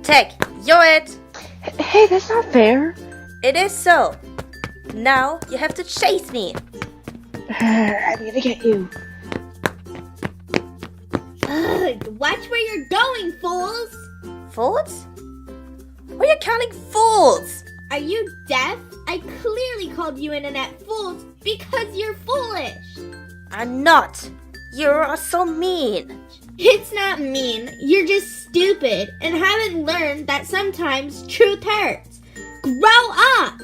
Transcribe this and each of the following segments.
Take, you're it! Hey, that's not fair. It is so. Now you have to chase me. I'm gonna get you. Ugh, watch where you're going, fools! Fools? Why are you counting fools? Are you deaf? I clearly called you internet fools because you're foolish. I'm not. You are so mean. It's not mean. You're just stupid and haven't learned that sometimes truth hurts. Grow up!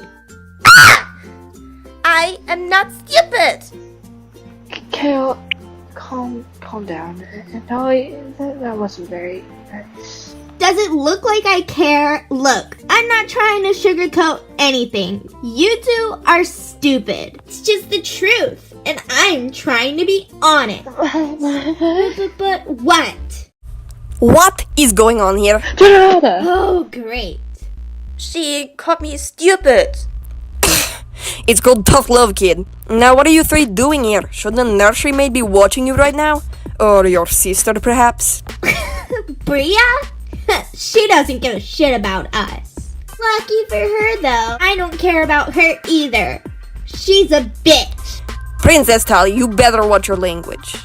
I am not stupid. Kale, calm down. No, that wasn't very nice. Does it look like I care? Look, I'm not trying to sugarcoat anything. You two are stupid. It's just the truth. And I'm trying to be honest. But what? What is going on here? Oh, great. She called me stupid. It's called tough love, kid. Now what are you three doing here? Should the nursery maid be watching you right now? Or your sister, perhaps? Bria? She doesn't give a shit about us. Lucky for her, though. I don't care about her either. She's a bitch. Princess Tali, you better watch your language.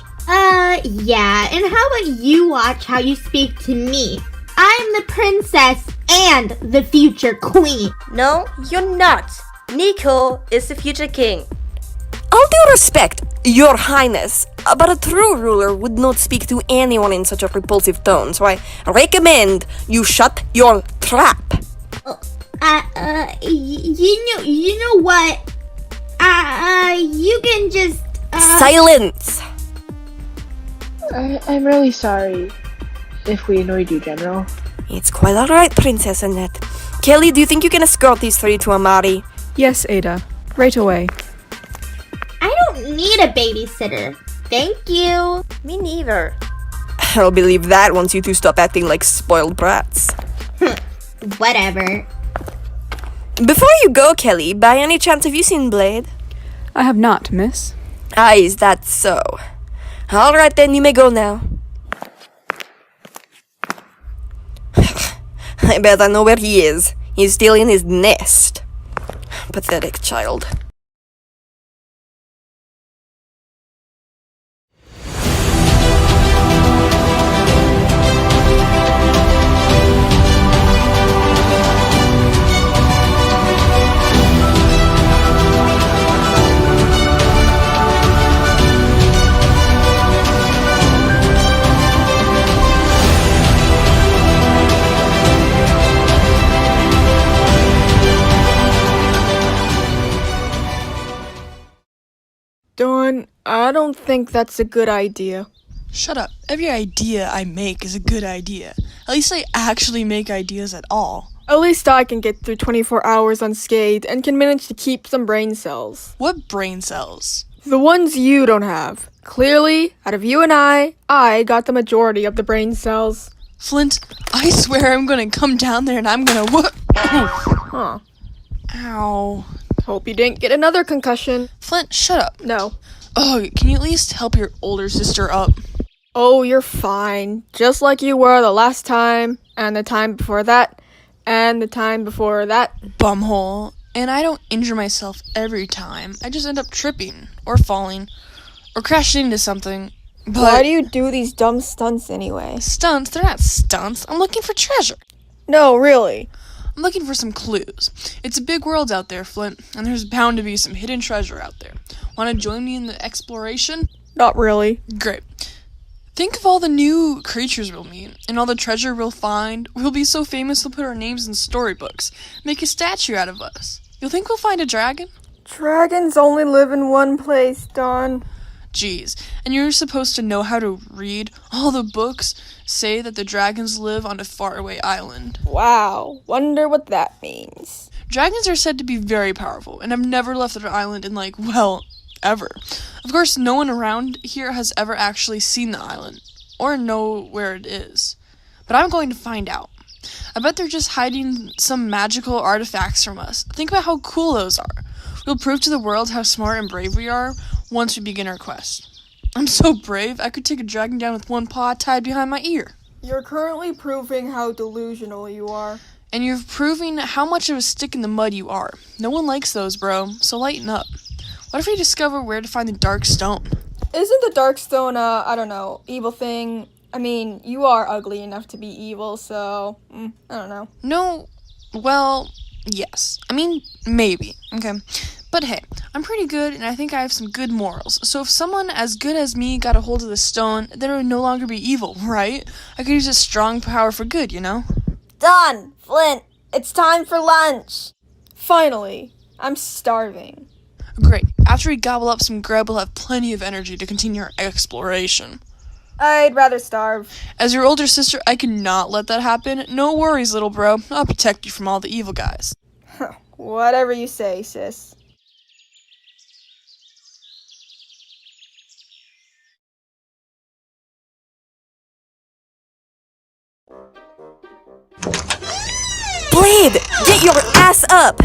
Yeah. And how about you watch how you speak to me? I'm the princess and the future queen. No, you're not. Nico is the future king. All due respect, your highness, but a true ruler would not speak to anyone in such a repulsive tone, so I recommend you shut your trap. You know what? You can just, Silence! I'm really sorry if we annoyed you, General. It's quite alright, Princess Annette. Kelly, do you think you can escort these three to Amari? Yes, Ada. Right away. I don't need a babysitter. Thank you. Me neither. I'll believe that once you two stop acting like spoiled brats. Whatever. Before you go, Kelly, by any chance have you seen Blade? I have not, miss. Ah, is that so? Alright then, you may go now. I bet I know where he is. He's still in his nest. Pathetic child. Dawn, I don't think that's a good idea. Shut up. Every idea I make is a good idea. At least I actually make ideas at all. At least I can get through 24 hours unscathed and can manage to keep some brain cells. What brain cells? The ones you don't have. Clearly, out of you and I got the majority of the brain cells. Flint, I swear I'm gonna come down there and I'm gonna whoop. Huh. Ow. Hope you didn't get another concussion. Flint, shut up. No. Oh, can you at least help your older sister up? Oh, you're fine. Just like you were the last time, and the time before that, and the time before that. Bumhole. And I don't injure myself every time. I just end up tripping, or falling, or crashing into something. But Why do you do these dumb stunts anyway? stunts, they're not stunts. I'm looking for treasure. No, really. I'm looking for some clues. It's a big world out there, Flint, and there's bound to be some hidden treasure out there. Want to join me in the exploration? Not really. Great. Think of all the new creatures we'll meet, and all the treasure we'll find. We'll be so famous we'll put our names in storybooks. Make a statue out of us. You'll think we'll find a dragon? Dragons only live in one place, Dawn. Jeez, and you're supposed to know how to read? All the books say that the dragons live on a faraway island. Wow, wonder what that means. Dragons are said to be very powerful, and have never left their island in, ever. Of course, no one around here has ever actually seen the island, or know where it is. But I'm going to find out. I bet they're just hiding some magical artifacts from us. Think about how cool those are. We'll prove to the world how smart and brave we are once we begin our quest. I'm so brave, I could take a dragon down with one paw tied behind my ear. You're currently proving how delusional you are. And you're proving how much of a stick in the mud you are. No one likes those, bro, so lighten up. What if we discover where to find the dark stone? Isn't the dark stone I don't know, evil thing? I mean, you are ugly enough to be evil, so, I don't know. No, well, yes. I mean, maybe, okay? But hey, I'm pretty good, and I think I have some good morals. So if someone as good as me got a hold of the stone, then it would no longer be evil, right? I could use a strong power for good, you know? Done! Flint, it's time for lunch! Finally, I'm starving. Great. After we gobble up some grub, we'll have plenty of energy to continue our exploration. I'd rather starve. As your older sister, I cannot let that happen. No worries, little bro. I'll protect you from all the evil guys. Whatever you say, sis. Blade, get your ass up!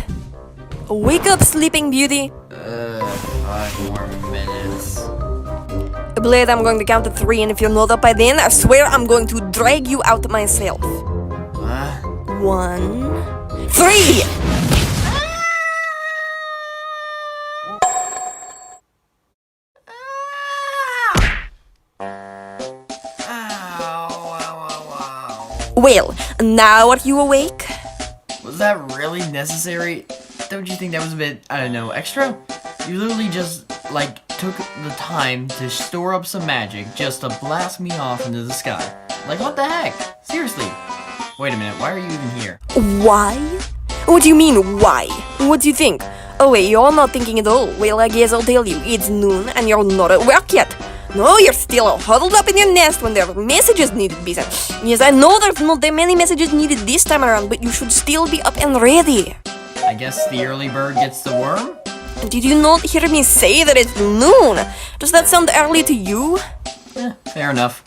Wake up, sleeping beauty. 5 more minutes. Blade, I'm going to count to 3, and if you're not up by then, I swear I'm going to drag you out myself. What? 1, 3! Well, now are you awake? Was that really necessary? Don't you think that was a bit, I don't know, extra? You literally just, took the time to store up some magic just to blast me off into the sky. Like, what the heck? Seriously. Wait a minute, why are you even here? Why? What do you mean, why? What do you think? Oh wait, you're not thinking at all. Well, I guess I'll tell you. It's noon and you're not at work yet. No, you're still huddled up in your nest when there are messages needed to be sent. Yes, I know there's not that many messages needed this time around, but you should still be up and ready. I guess the early bird gets the worm? Did you not hear me say that it's noon? Does that sound early to you? Fair enough.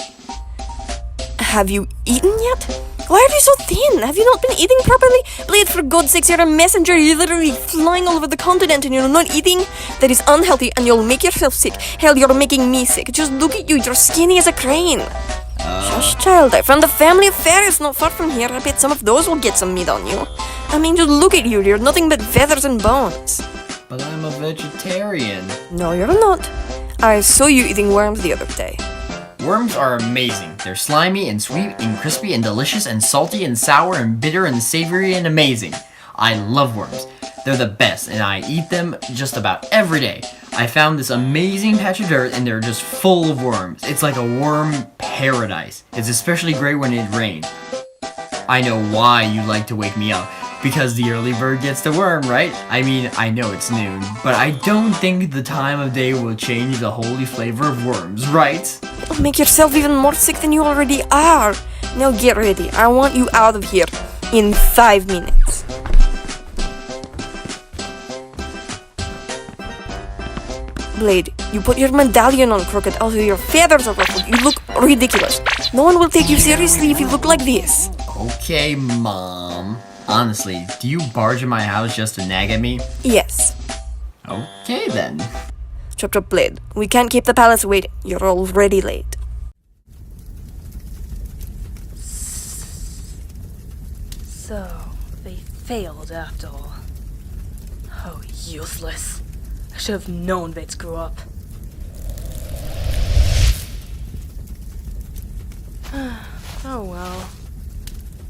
Have you eaten yet? Why are you so thin? Have you not been eating properly? Blade, for God's sakes, you're a messenger. You're literally flying all over the continent and you're not eating? That is unhealthy and you'll make yourself sick. Hell, you're making me sick. Just look at you. You're skinny as a crane. Shush, child. I found a family of ferrets not far from here. I bet some of those will get some meat on you. I mean, just look at you. You're nothing but feathers and bones. But I'm a vegetarian. No, you're not. I saw you eating worms the other day. Worms are amazing. They're slimy and sweet and crispy and delicious and salty and sour and bitter and savory and amazing. I love worms. They're the best and I eat them just about every day. I found this amazing patch of dirt and they're just full of worms. It's like a worm paradise. It's especially great when it rains. I know why you like to wake me up. Because the early bird gets the worm, right? I mean, I know it's noon, but I don't think the time of day will change the holy flavor of worms, right? Make yourself even more sick than you already are. Now get ready. I want you out of here in 5 minutes. Blade, you put your medallion on crooked, also your feathers are ruffled. You look ridiculous. No one will take you seriously if you look like this. Okay, Mom. Honestly, do you barge in my house just to nag at me? Yes. Okay then. Chop chop, Blade. We can't keep the palace waiting. You're already late. So, they failed after all. Oh, useless. I should have known they'd screw up. Oh well.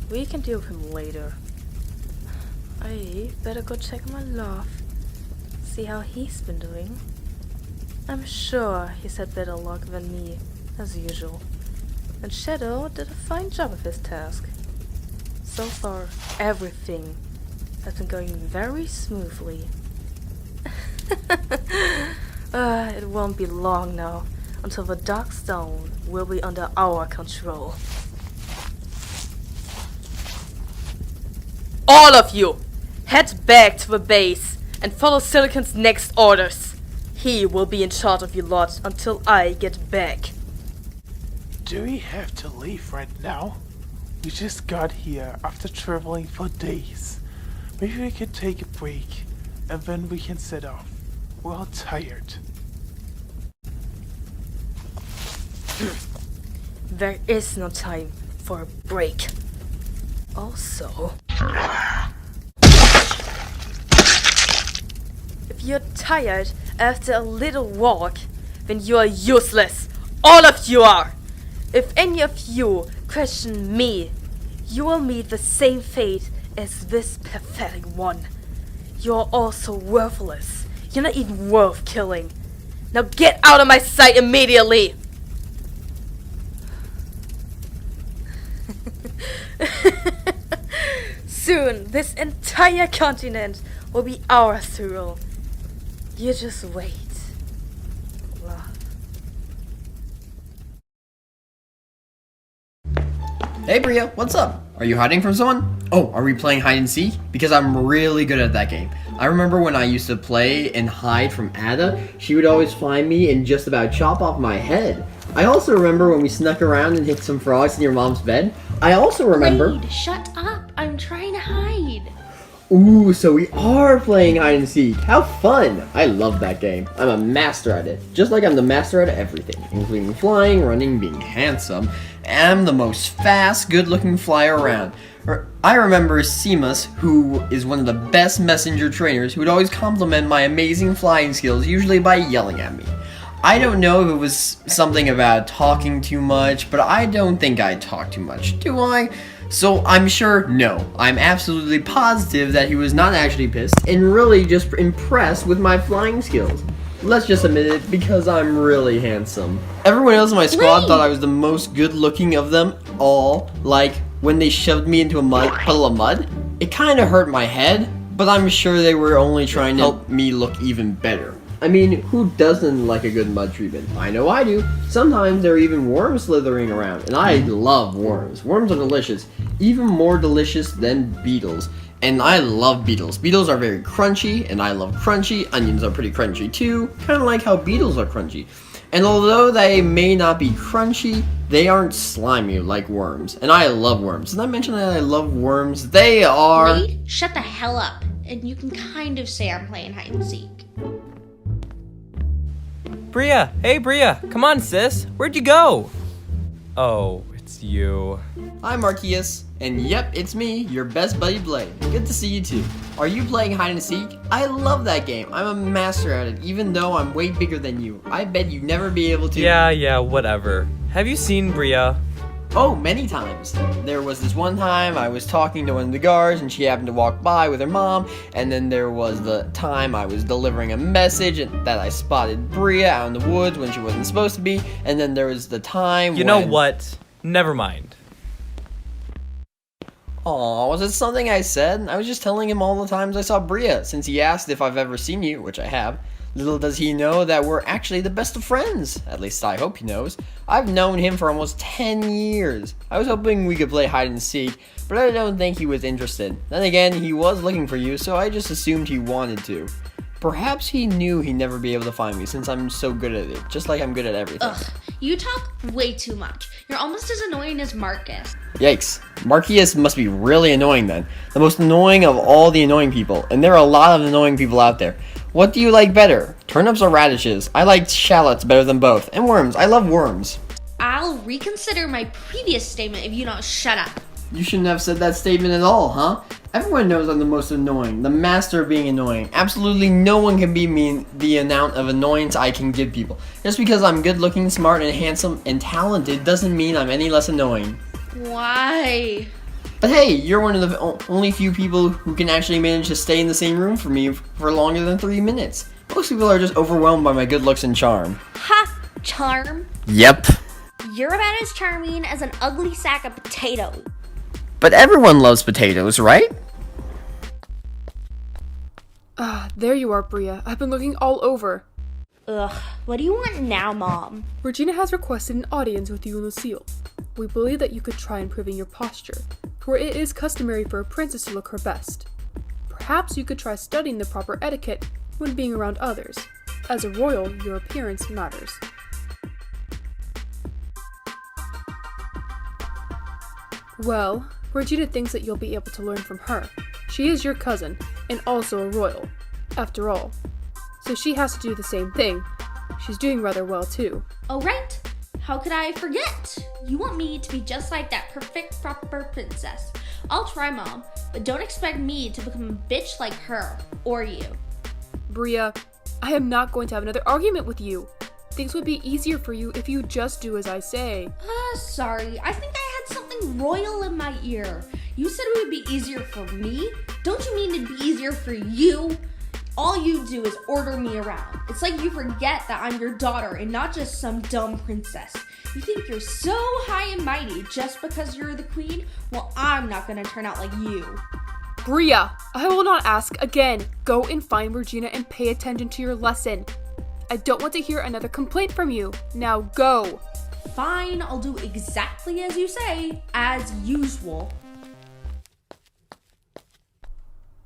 We can deal with him later. I better go check my loft. See how he's been doing. I'm sure he's had better luck than me, as usual. And Shadow did a fine job of his task. So far, everything has been going very smoothly. It won't be long now until the Dark Stone will be under our control. All of you, head back to the base and follow Silicon's next orders. He will be in charge of you lot until I get back. Do we have to leave right now? We just got here after traveling for days. Maybe we could take a break and then we can set off. We're all tired. There is no time. for a break. Also, if you're tired after a little walk, then you are useless. All of you are. If any of you question me, you will meet the same fate as this pathetic one. You're also worthless. You're not even worth killing. Now get out of my sight immediately! Soon, this entire continent will be ours to rule. You just wait. Love. Hey Bria, what's up? Are you hiding from someone? Oh, are we playing hide and seek? Because I'm really good at that game. I remember when I used to play and hide from Ada, she would always find me and just about chop off my head. I also remember when we snuck around and hid some frogs in your mom's bed. I also remember... Blade, shut up! I'm trying to hide. Ooh, so we are playing hide and seek. How fun! I love that game. I'm a master at it. Just like I'm the master at everything, including flying, running, being handsome. I'm the most fast, good-looking flyer around. I remember Seamus, who is one of the best messenger trainers, who would always compliment my amazing flying skills, usually by yelling at me. I don't know if it was something about talking too much, but I don't think I talk too much, do I? So I'm sure, no. I'm absolutely positive that he was not actually pissed, and really just impressed with my flying skills. Let's just admit it, because I'm really handsome. Everyone else in my squad thought I was the most good-looking of them all, like when they shoved me into a puddle of mud. It kinda hurt my head, but I'm sure they were only trying to help me look even better. I mean, who doesn't like a good mud treatment? I know I do. Sometimes there are even worms slithering around, and I love worms. Worms are delicious, even more delicious than beetles. And I love beetles. Beetles are very crunchy, and I love crunchy. Onions are pretty crunchy too, kind of like how beetles are crunchy. And although they may not be crunchy, they aren't slimy like worms. And I love worms. Did I mention that I love worms? They are... Blade, shut the hell up. And you can kind of say I'm playing hide and seek. Bria! Hey Bria! Come on sis! Where'd you go? Oh, it's you. Hi Marquis, and yep, it's me, your best buddy Blade. Good to see you too. Are you playing hide and seek? I love that game. I'm a master at it, even though I'm way bigger than you. I bet you'd never be able to... Yeah, whatever. Have you seen Bria? Oh, many times. There was this one time I was talking to one of the guards and she happened to walk by with her mom, and then there was the time I was delivering a message and that I spotted Bria out in the woods when she wasn't supposed to be, and then there was the time You know what? Never mind. Aw, was it something I said? I was just telling him all the times I saw Bria, since he asked if I've ever seen you, which I have. Little does he know that we're actually the best of friends. At least I hope he knows. I've known him for almost 10 years. I was hoping we could play hide and seek, but I don't think he was interested. Then again, he was looking for you, so I just assumed he wanted to. Perhaps he knew he'd never be able to find me since I'm so good at it, just like I'm good at everything. Ugh, you talk way too much. You're almost as annoying as Marcus. Yikes. Marquis must be really annoying then. The most annoying of all the annoying people, and there are a lot of annoying people out there. What do you like better? Turnips or radishes? I like shallots better than both. And worms. I love worms. I'll reconsider my previous statement if you don't shut up. You shouldn't have said that statement at all, huh? Everyone knows I'm the most annoying, the master of being annoying. Absolutely no one can beat me the amount of annoyance I can give people. Just because I'm good looking, smart, and handsome, and talented doesn't mean I'm any less annoying. Why? But hey, you're one of the only few people who can actually manage to stay in the same room for me for longer than 3 minutes. Most people are just overwhelmed by my good looks and charm. Ha! Charm? Yep. You're about as charming as an ugly sack of potatoes. But everyone loves potatoes, right? Ah, there you are, Bria. I've been looking all over. Ugh, what do you want now, Mom? Regina has requested an audience with you and Lucille. We believe that you could try improving your posture, for it is customary for a princess to look her best. Perhaps you could try studying the proper etiquette when being around others. As a royal, your appearance matters. Well, Regina thinks that you'll be able to learn from her. She is your cousin, and also a royal, after all. So she has to do the same thing. She's doing rather well too. Oh, right. How could I forget? You want me to be just like that perfect, proper princess. I'll try, Mom, but don't expect me to become a bitch like her, or you. Bria, I am not going to have another argument with you. Things would be easier for you if you just do as I say. Sorry, I think I had something royal in my ear. You said it would be easier for me? Don't you mean it'd be easier for you? All you do is order me around. It's like you forget that I'm your daughter and not just some dumb princess. You think you're so high and mighty just because you're the queen? Well, I'm not gonna turn out like you. Bria, I will not ask again. Go and find Regina and pay attention to your lesson. I don't want to hear another complaint from you. Now go. Fine, I'll do exactly as you say, as usual.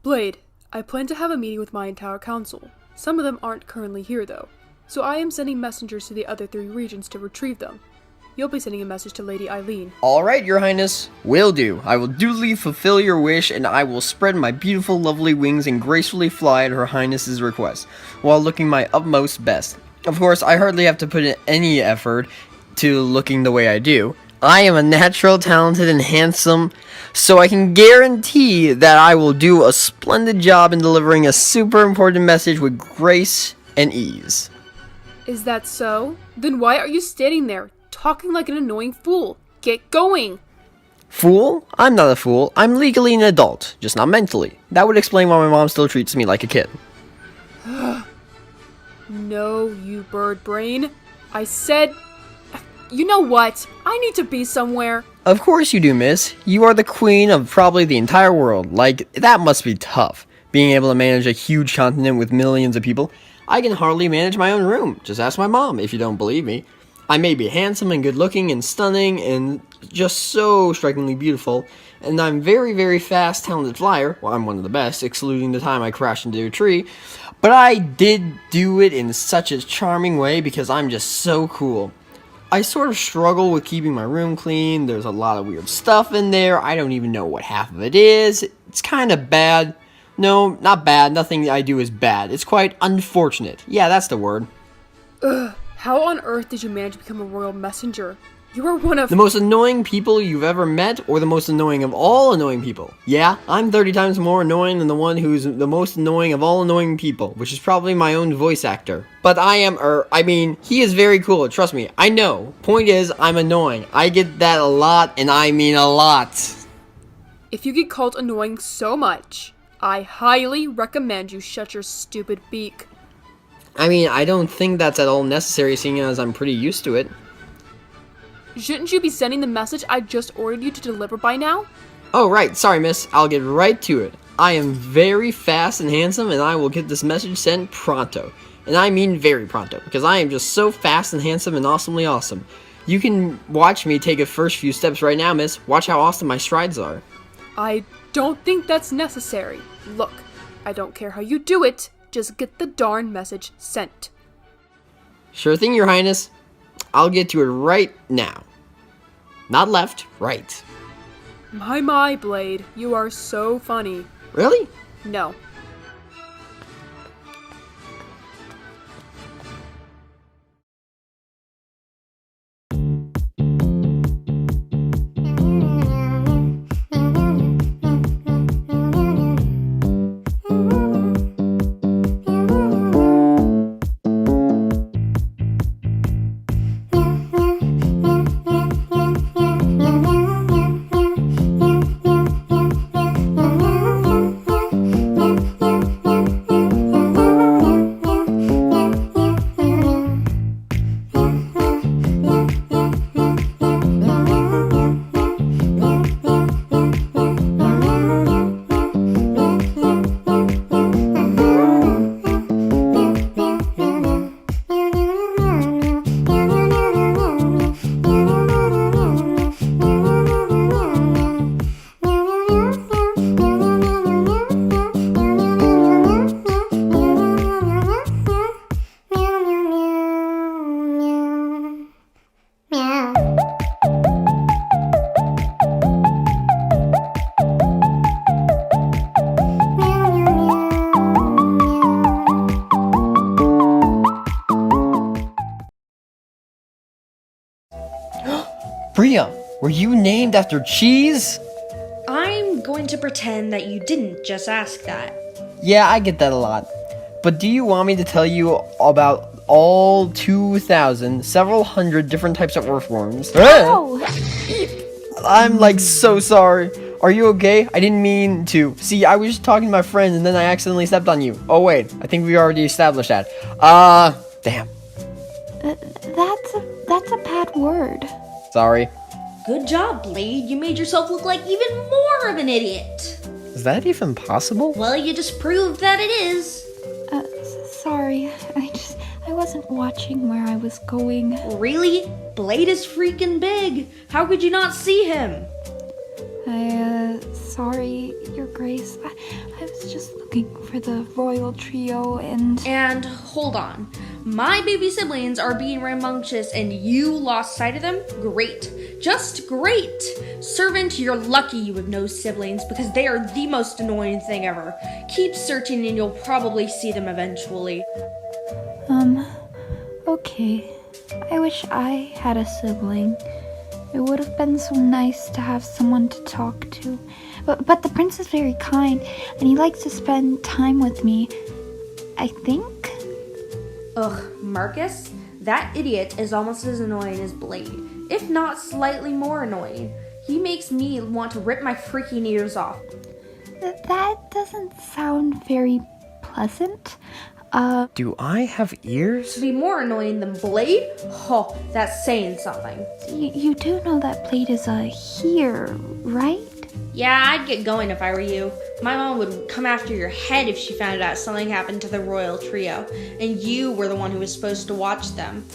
Blade, I plan to have a meeting with my entire council. Some of them aren't currently here though, so I am sending messengers to the other 3 regions to retrieve them. You'll be sending a message to Lady Eileen. Alright, Your Highness. Will do. I will duly fulfill your wish, and I will spread my beautiful, lovely wings and gracefully fly at Her Highness's request, while looking my utmost best. Of course, I hardly have to put in any effort to looking the way I do. I am a natural, talented, and handsome, so I can guarantee that I will do a splendid job in delivering a super important message with grace and ease. Is that so? Then why are you standing there, talking like an annoying fool? Get going! Fool? I'm not a fool. I'm legally an adult, just not mentally. That would explain why my mom still treats me like a kid. No, you bird brain. I said... You know what? I need to be somewhere. Of course you do, miss. You are the queen of probably the entire world. Like, that must be tough. Being able to manage a huge continent with millions of people. I can hardly manage my own room. Just ask my mom if you don't believe me. I may be handsome and good looking and stunning and just so strikingly beautiful. And I'm very, very fast, talented flyer. Well, I'm one of the best, excluding the time I crashed into a tree. But I did do it in such a charming way because I'm just so cool. I sort of struggle with keeping my room clean. There's a lot of weird stuff in there. I don't even know what half of it is. It's kind of bad. No, not bad. Nothing I do is bad. It's quite unfortunate. Yeah, that's the word. Ugh, how on earth did you manage to become a royal messenger? You are one of the most annoying people you've ever met, or the most annoying of all annoying people. Yeah, I'm 30 times more annoying than the one who's the most annoying of all annoying people, which is probably my own voice actor. But he is very cool, trust me, I know. Point is, I'm annoying. I get that a lot, and I mean a lot. If you get called annoying so much, I highly recommend you shut your stupid beak. I mean, I don't think that's at all necessary, seeing as I'm pretty used to it. Shouldn't you be sending the message I just ordered you to deliver by now? Oh, right. Sorry, miss. I'll get right to it. I am very fast and handsome, and I will get this message sent pronto. And I mean very pronto, because I am just so fast and handsome and awesomely awesome. You can watch me take a first few steps right now, miss. Watch how awesome my strides are. I don't think that's necessary. Look, I don't care how you do it. Just get the darn message sent. Sure thing, Your Highness. I'll get to it right now. Not left, right. My, Blade, you are so funny. Really? No. Bria, were you named after cheese? I'm going to pretend that you didn't just ask that. Yeah, I get that a lot. But do you want me to tell you about all 2,000, several hundred different types of earthworms? I'm like so sorry. Are you okay? I didn't mean to. See, I was just talking to my friends and then I accidentally stepped on you. Oh wait, I think we already established that. Damn. That's a bad word. Sorry. Good job, Blade. You made yourself look like even more of an idiot. Is that even possible? Well, you just proved that it is. Sorry. I wasn't watching where I was going. Really? Blade is freaking big. How could you not see him? Sorry, Your Grace. I was just looking for the royal trio and... And hold on. My baby siblings are being rambunctious and you lost sight of them? Great. Just great. Servant, you're lucky you have no siblings because they are the most annoying thing ever. Keep searching and you'll probably see them eventually. Okay. I wish I had a sibling. It would have been so nice to have someone to talk to. But the prince is very kind, and he likes to spend time with me. I think? Ugh, Marcus, that idiot is almost as annoying as Blade, if not slightly more annoying. He makes me want to rip my freaking ears off. That doesn't sound very pleasant. Do I have ears? To be more annoying than Blade? Oh, that's saying something. You do know that Blade is here, right? Yeah, I'd get going if I were you. My mom would come after your head if she found out something happened to the royal trio, and you were the one who was supposed to watch them.